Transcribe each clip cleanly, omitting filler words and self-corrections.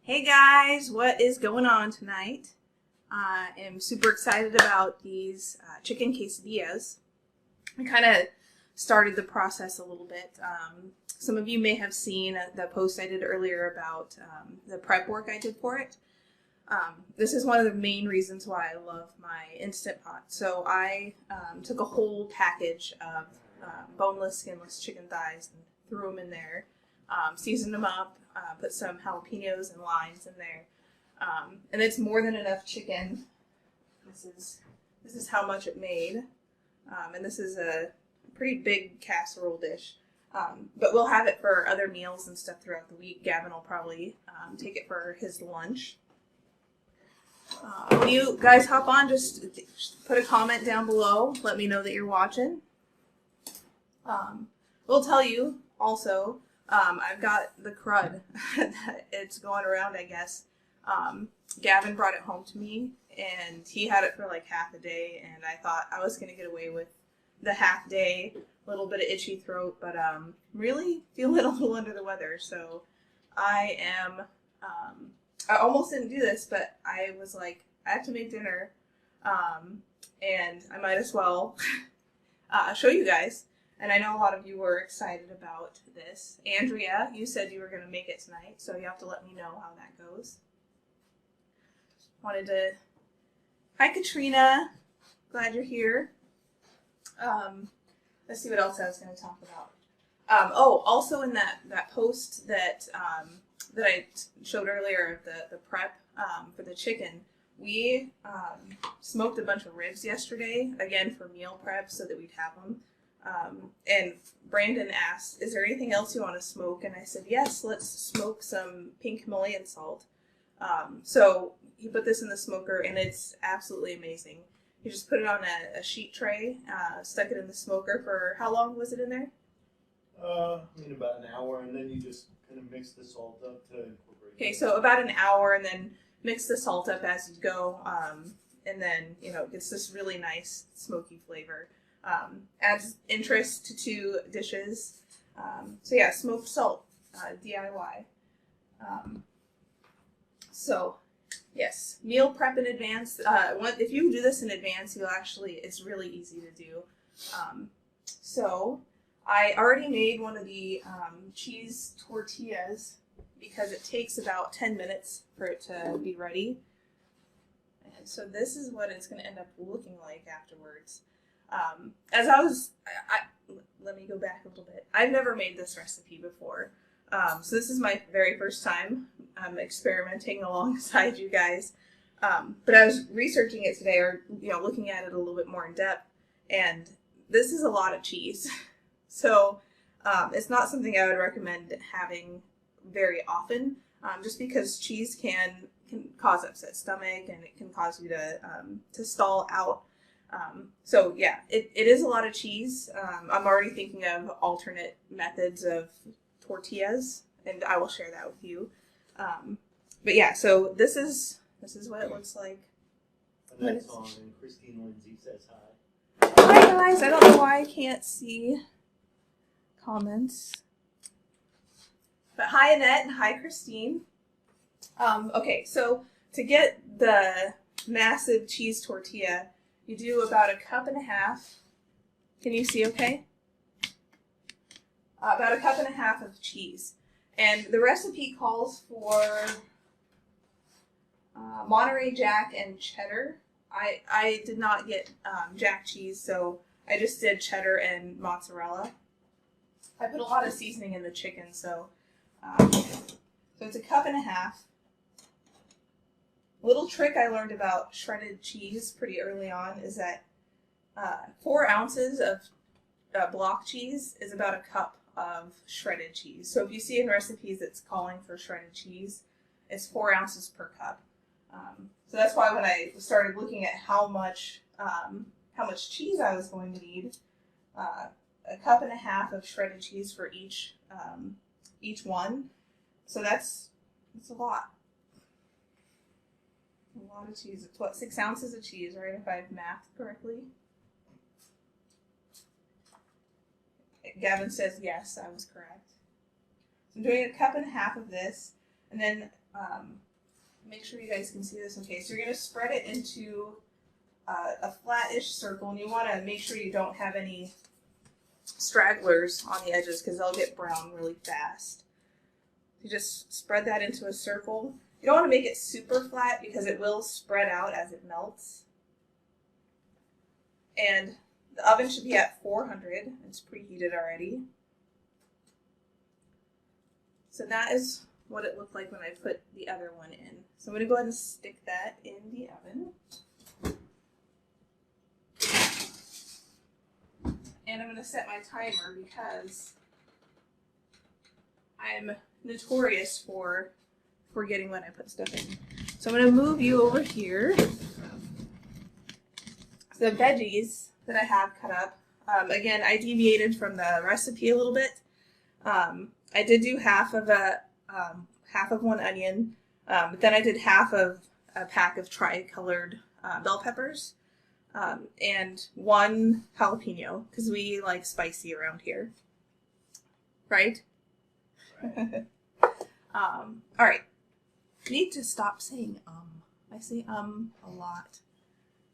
Hey guys, what is going on tonight? I am super excited about these chicken quesadillas. I kind of started the process a little bit. Some of you may have seen the post I did earlier about the prep work I did for it. This is one of the main reasons why I love my Instant Pot. So I took a whole package of boneless, skinless chicken thighs and threw them in there, seasoned them up, put some jalapenos and limes in there, and it's more than enough chicken. This is how much it made, and this is a pretty big casserole dish. But we'll have it for other meals and stuff throughout the week. Gavin will probably take it for his lunch. When you guys hop on, just put a comment down below. Let me know that you're watching. We'll tell you also, I've got the crud. It's going around, I guess. Gavin brought it home to me, and he had it for like half a day, and I thought I was going to get away with the half day, a little bit of itchy throat, but really feeling a little under the weather. So I am... I almost didn't do this, but I was like, I have to make dinner, and I might as well show you guys. And I know a lot of you were excited about this. Andrea, you said you were going to make it tonight, so you have to let me know how that goes. Hi Katrina, glad you're here. Let's see what else I was going to talk about. Also in that post that I showed earlier of the prep for the chicken, we smoked a bunch of ribs yesterday, again for meal prep so that we'd have them. And Brandon asked, is there anything else you want to smoke? And I said, yes, let's smoke some pink Himalayan salt. So he put this in the smoker, and it's absolutely amazing. You just put it on a sheet tray, stuck it in the smoker for, how long was it in there? About an hour, and then you just kind of mix the salt up to incorporate. Okay, so about an hour, and then mix the salt up as you go, and then, it gets this really nice smoky flavor. Adds interest to dishes. So yeah, smoked salt, DIY. So yes, meal prep in advance. If you do this in advance, it's really easy to do. So I already made one of the cheese tortillas because it takes about 10 minutes for it to be ready. And so this is what it's going to end up looking like afterwards. Let me go back a little bit. I've never made this recipe before. So this is my very first time experimenting alongside you guys. But I was researching it today, or looking at it a little bit more in depth, and this is a lot of cheese. So it's not something I would recommend having very often, just because cheese can cause upset stomach, and it can cause you to stall out. So yeah, it is a lot of cheese. I'm already thinking of alternate methods of tortillas, and I will share that with you. But yeah, so this is what it looks like. And that's on, and Christine Lindsay says hi. Hi guys, I don't know why I can't see comments. But hi Annette, and hi Christine. Okay, so to get the massive cheese tortilla, you do about a cup and a half. Can you see okay? About a cup and a half of cheese. And the recipe calls for Monterey Jack and cheddar. I did not get Jack cheese, so I just did cheddar and mozzarella. I put a lot of seasoning in the chicken, so it's a cup and a half. A little trick I learned about shredded cheese pretty early on is that 4 ounces of block cheese is about a cup of shredded cheese. So if you see in recipes it's calling for shredded cheese, it's 4 ounces per cup. So that's why when I started looking at how much cheese I was going to need, a cup and a half of shredded cheese for each one. So that's a lot. A lot of cheese. It's what, 6 ounces of cheese, right? If I've mathed correctly. Gavin says yes, I was correct. So I'm doing a cup and a half of this, and then make sure you guys can see this okay. So you're going to spread it into a flat-ish circle, and you want to make sure you don't have any stragglers on the edges because they'll get brown really fast. You just spread that into a circle. You don't want to make it super flat because it will spread out as it melts. And the oven should be at 400. It's preheated already. So that is what it looked like when I put the other one in. So I'm going to go ahead and stick that in the oven. And I'm going to set my timer because I'm notorious for forgetting when I put stuff in. So I'm going to move you over here. The veggies that I have cut up, again, I deviated from the recipe a little bit. I did do half of one onion, but then I did half of a pack of tri-colored bell peppers, and one jalapeno because we like spicy around here, right? All right. I need to stop saying I say a lot.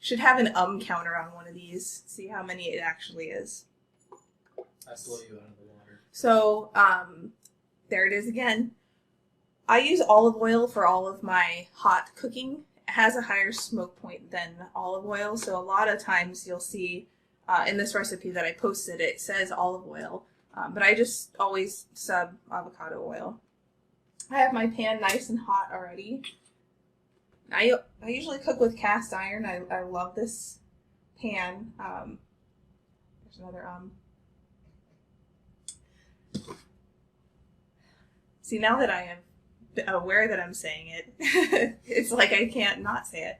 Should have an counter on one of these. See how many it actually is. I blow you out of the water. So, there it is again. I use olive oil for all of my hot cooking. It has a higher smoke point than olive oil, so a lot of times you'll see in this recipe that I posted, it says olive oil, but I just always sub avocado oil. I have my pan nice and hot already. I usually cook with cast iron. I love this pan. There's another See, now that I am aware that I'm saying it, it's like I can't not say it.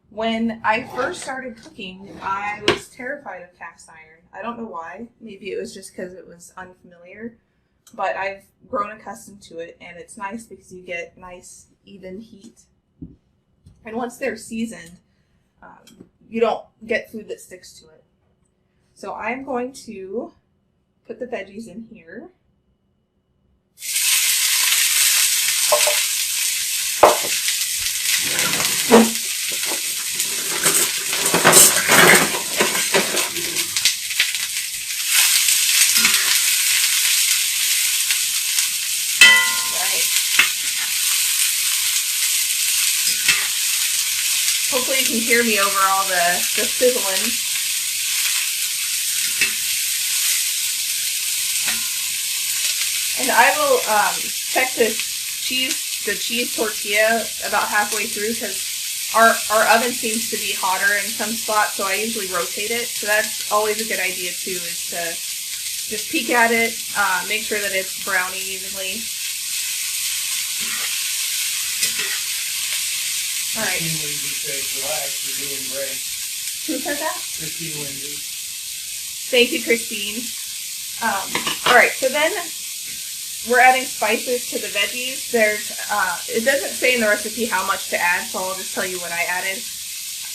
When I first started cooking, I was terrified of cast iron. I don't know why. Maybe it was just because it was unfamiliar. But I've grown accustomed to it, and it's nice because you get nice, even heat. And once they're seasoned, you don't get food that sticks to it. So I'm going to put the veggies in here. Hopefully you can hear me over all the sizzling. And I will check the cheese tortilla about halfway through because our oven seems to be hotter in some spots, so I usually rotate it. So that's always a good idea too, is to just peek at it, make sure that it's browning evenly. All right. Christine Lindsay says, relax, you're doing great. Who said that? Christine Lindsay. Thank you, Christine. All right, so then we're adding spices to the veggies. There's, it doesn't say in the recipe how much to add, so I'll just tell you what I added.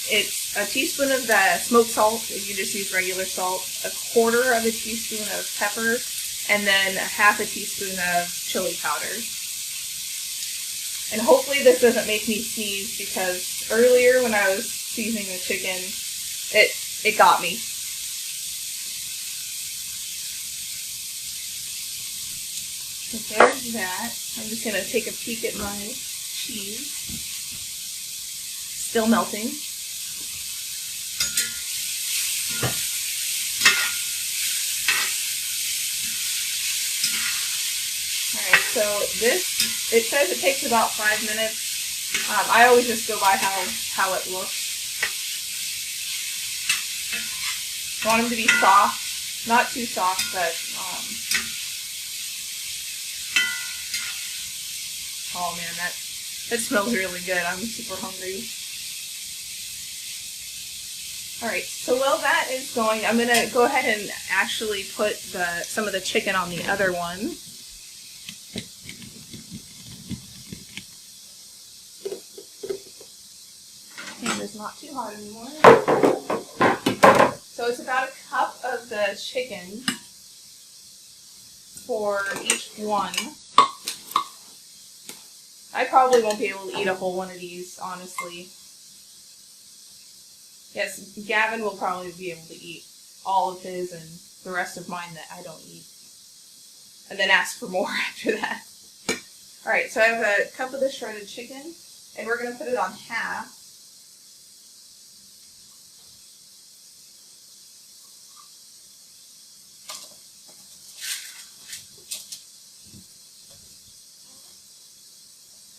It's a teaspoon of the smoked salt. You just use regular salt. A quarter of a teaspoon of pepper, and then half a teaspoon of chili powder. And hopefully this doesn't make me sneeze because earlier when I was seasoning the chicken, it got me. So there's that. I'm just going to take a peek at my cheese. Still melting. Alright, so this, it says it takes about 5 minutes. I always just go by how it looks. I want them to be soft. Not too soft, but oh man, that smells really good. I'm super hungry. Alright, so while that is going, I'm going to go ahead and actually put some of the chicken on the other one. And it's not too hot anymore. So it's about a cup of the chicken for each one. I probably won't be able to eat a whole one of these, honestly. Yes, Gavin will probably be able to eat all of his and the rest of mine that I don't eat. And then ask for more after that. Alright, so I have a cup of the shredded chicken, and we're going to put it on half.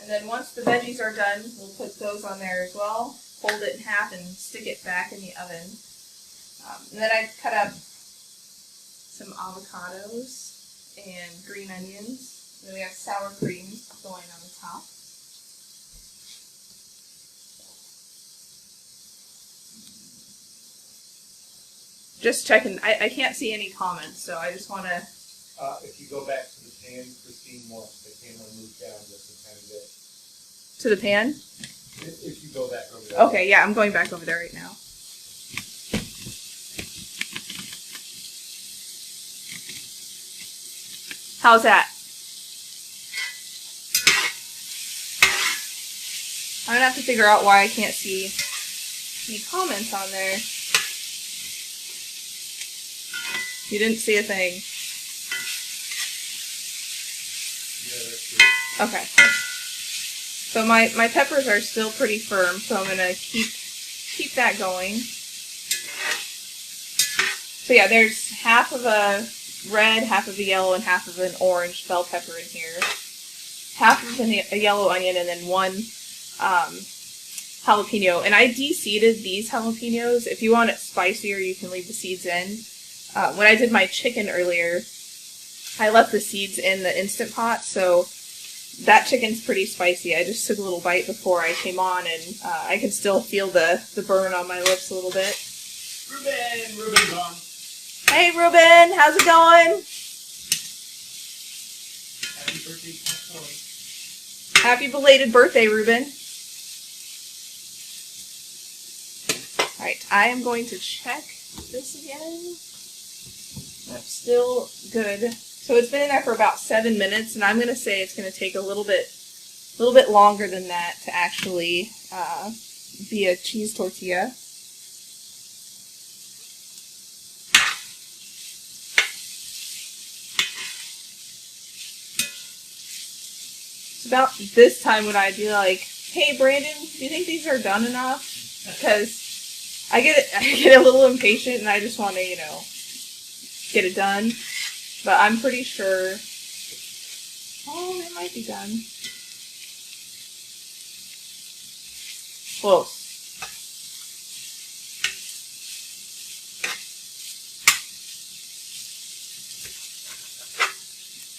And then once the veggies are done, we'll put those on there as well. Fold it in half and stick it back in the oven. And then I cut up some avocados and green onions. And then we have sour cream going on the top. Just checking. I can't see any comments, so I just want to... If you go back to the pan, Christine wants the camera moved down just a tiny bit. To the pan? If you go back over there. Okay, yeah, I'm going back over there right now. How's that? I'm gonna have to figure out why I can't see any comments on there. You didn't see a thing. Yeah, that's good. Okay. So my peppers are still pretty firm, so I'm gonna keep that going. So yeah, there's half of a red, half of a yellow, and half of an orange bell pepper in here. Half of a yellow onion, and then one jalapeno. And I de-seeded these jalapenos. If you want it spicier, you can leave the seeds in. When I did my chicken earlier, I left the seeds in the Instant Pot, so that chicken's pretty spicy. I just took a little bite before I came on, and I could still feel the burn on my lips a little bit. Ruben's on. Hey, Ruben, how's it going? Happy birthday, Point. Happy belated birthday, Ruben. Alright, I am going to check this again. That's still good. So it's been in there for about 7 minutes, and I'm going to say it's going to take a little bit longer than that to actually be a cheese tortilla. It's about this time when I'd be like, hey Brandon, do you think these are done enough? Because I get a little impatient and I just want to, get it done. But I'm pretty sure, oh, it might be done. Close.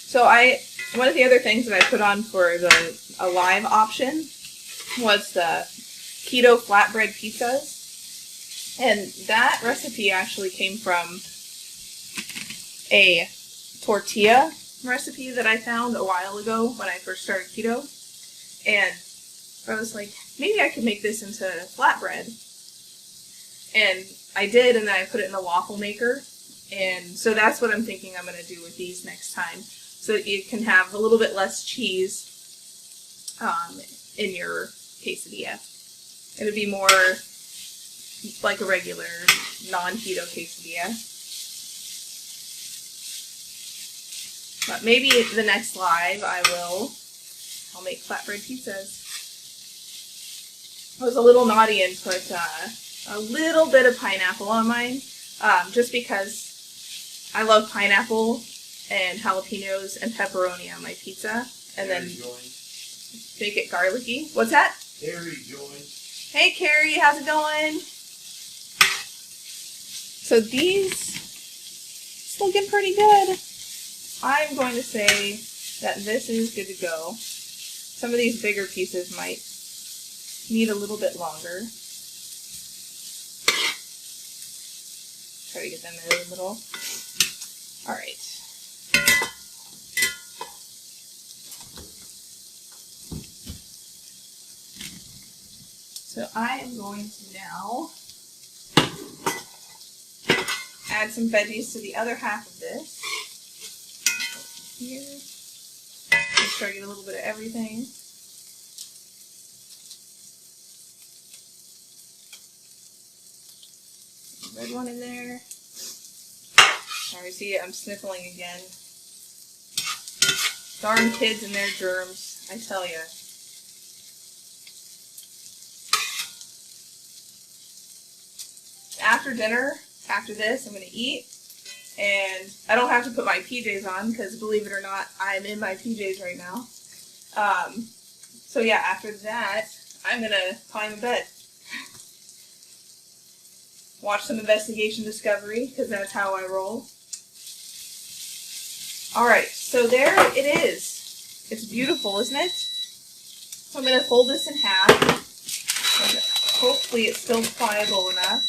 So one of the other things that I put on for a live option was the keto flatbread pizzas. And that recipe actually came from a tortilla recipe that I found a while ago when I first started keto. And I was like, maybe I could make this into flatbread. And I did, and then I put it in a waffle maker. And so that's what I'm thinking I'm going to do with these next time. So that you can have a little bit less cheese in your quesadilla. It would be more like a regular non-keto quesadilla. But maybe the next live I'll make flatbread pizzas. I was a little naughty and put a little bit of pineapple on mine, just because I love pineapple and jalapenos and pepperoni on my pizza, and then make it garlicky. What's that? Carrie joined. Hey Carrie, how's it going? So these looking pretty good. I'm going to say that this is good to go. Some of these bigger pieces might need a little bit longer. Try to get them in the middle. Alright. So I am going to now add some veggies to the other half of this. Here. Make sure I get a little bit of everything. Red one in there. Sorry, see, I'm sniffling again. Darn kids and their germs, I tell ya. After dinner, after this, I'm going to eat. And I don't have to put my PJs on because, believe it or not, I'm in my PJs right now. So yeah, after that, I'm going to climb in bed. Watch some Investigation Discovery because that's how I roll. Alright, so there it is. It's beautiful, isn't it? So I'm going to fold this in half. And hopefully it's still pliable enough.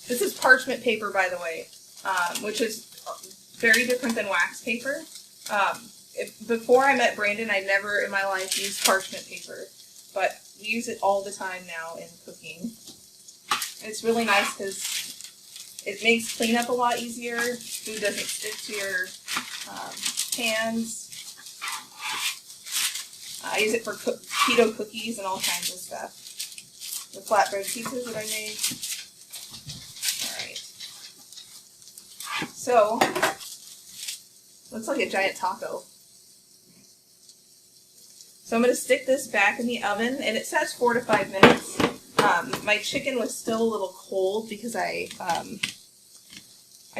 This is parchment paper, by the way, which is very different than wax paper. Before I met Brandon, I never in my life used parchment paper, but we use it all the time now in cooking. It's really nice because it makes cleanup a lot easier. Food doesn't stick to your hands. I use it for keto cookies and all kinds of stuff. The flatbread pizzas that I make. So, looks like a giant taco. So I'm going to stick this back in the oven, and it says 4 to 5 minutes. My chicken was still a little cold because I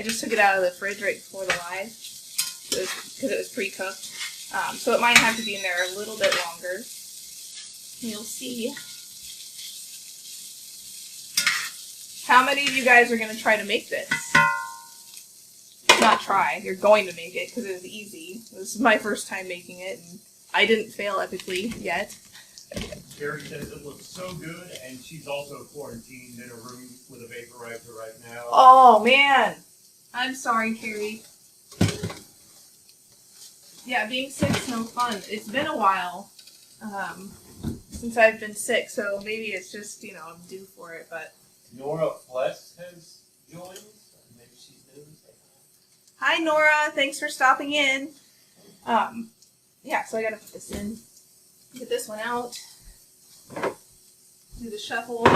just took it out of the fridge right before the live, because it was pre-cooked. So it might have to be in there a little bit longer. You'll see. How many of you guys are going to try to make this? Not try, you're going to make it because it was easy. This is my first time making it, and I didn't fail epically yet. Carrie says it looks so good, and she's also quarantined in a room with a vaporizer right now. Oh man, I'm sorry, Carrie. Yeah, being sick's no fun. It's been a while since I've been sick, so maybe it's just, you know, I'm due for it. But Nora Fless has joined. Maybe she's new. hi, Nora. Thanks for stopping in. Yeah, so I gotta put this in. Get this one out. Do the shuffle.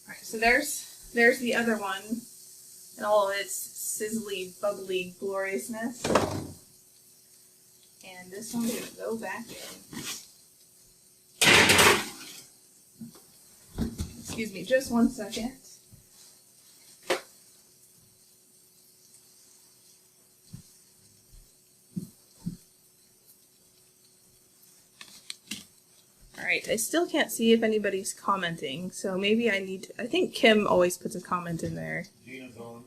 Alright, so there's the other one and all of its sizzly, bubbly gloriousness. And this one's gonna go back in. Excuse me, just 1 second. Alright, I still can't see if anybody's commenting, so maybe I need to, I think Kim always puts a comment in there. Gina's on.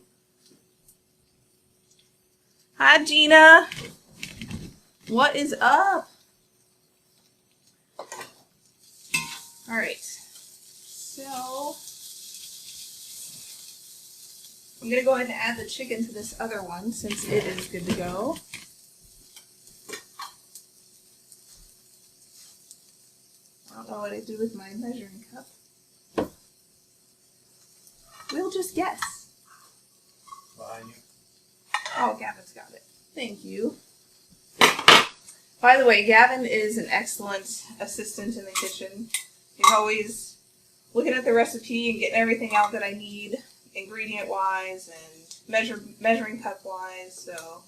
Hi, Gina! What is up? Alright, so I'm going to go ahead and add the chicken to this other one since it is good to go. I don't know what I do with my measuring cup. We'll just guess. Behind you. Oh, Gavin's got it. Thank you. By the way, Gavin is an excellent assistant in the kitchen. He's always looking at the recipe and getting everything out that I need, ingredient-wise and measuring cup-wise. So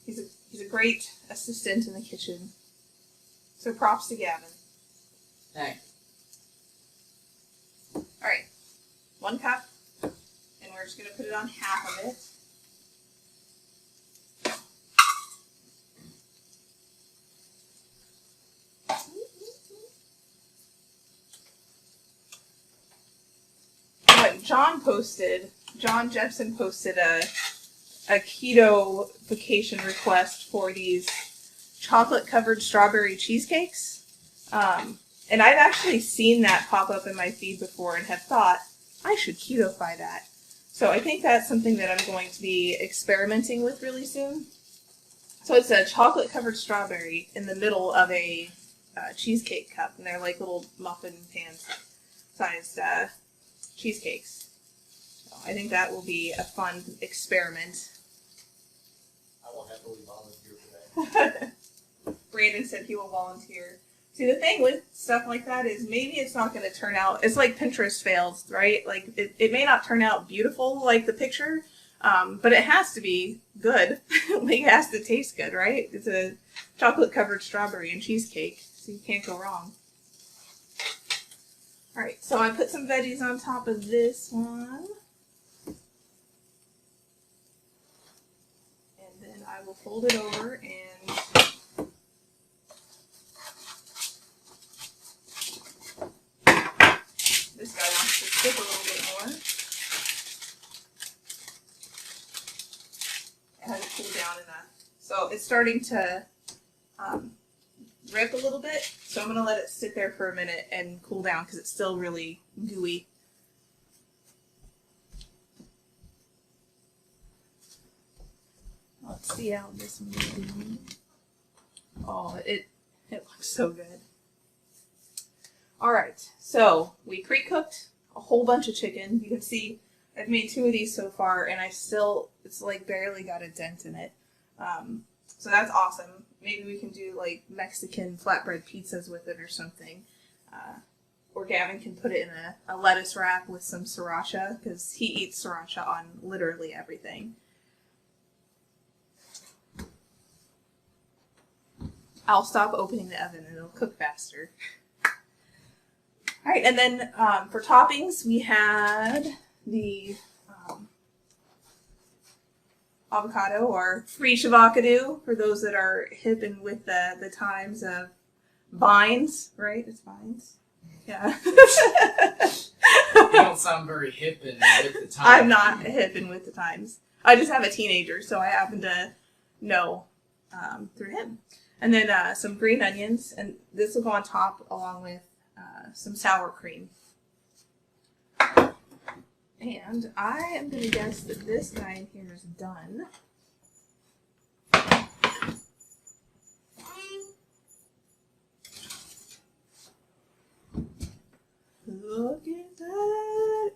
he's a great assistant in the kitchen. So props to Gavin. Thanks. All right, 1 cup, and we're just gonna put it on half of it. What John Jepson posted a keto vacation request for these chocolate covered strawberry cheesecakes. And I've actually seen that pop up in my feed before and have thought, I should keto-fy that. So I think that's something that I'm going to be experimenting with really soon. So it's a chocolate-covered strawberry in the middle of a cheesecake cup, and they're like little muffin pan-sized cheesecakes. So I think that will be a fun experiment. I will happily volunteer for that. Brandon said he will volunteer. See, the thing with stuff like that is maybe it's not going to turn out. It's like Pinterest fails, right? Like it may not turn out beautiful like the picture, but it has to be good. Like it has to taste good, right? It's a chocolate covered strawberry and cheesecake, so you can't go wrong. All right, so I put some veggies on top of this one. And then I will fold it over and this guy wants to stick a little bit more. It has to cool down enough. So it's starting to rip a little bit, so I'm going to let it sit there for a minute and cool down because it's still really gooey. Let's see how this one is doing. Oh, it looks so good. Alright, so we pre-cooked a whole bunch of chicken. You can see I've made 2 of these so far, and it's like barely got a dent in it. So that's awesome. Maybe we can do like Mexican flatbread pizzas with it or something. Or Gavin can put it in a lettuce wrap with some sriracha, because he eats sriracha on literally everything. I'll stop opening the oven and it'll cook faster. Alright, and then for toppings, we had the avocado, or free avocado, for those that are hip and with the times of vines, right? It's vines. Yeah. You don't sound very hip and with the times. I'm not hip and with the times. I just have a teenager, so I happen to know through him. And then some green onions, and this will go on top along with some sour cream. And I am going to guess that this guy in here is done. Look at that.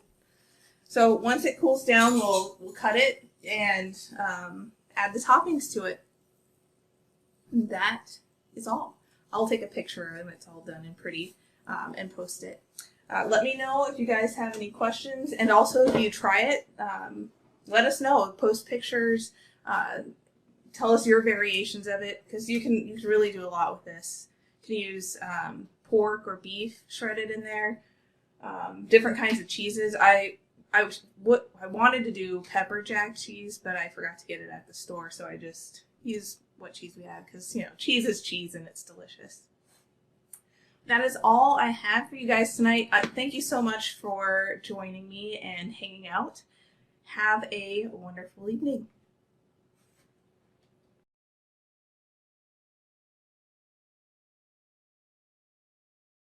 So once it cools down, we'll cut it and add the toppings to it. And that is all. I'll take a picture of it when it's all done and pretty and post it. Let me know if you guys have any questions, and also if you try it, let us know. Post pictures, tell us your variations of it, because you can really do a lot with this. You can use pork or beef shredded in there, different kinds of cheeses. I wanted to do pepper jack cheese, but I forgot to get it at the store, so I just used what cheese we had, because cheese is cheese and it's delicious. That is all I have for you guys tonight. Thank you so much for joining me and hanging out. Have a wonderful evening.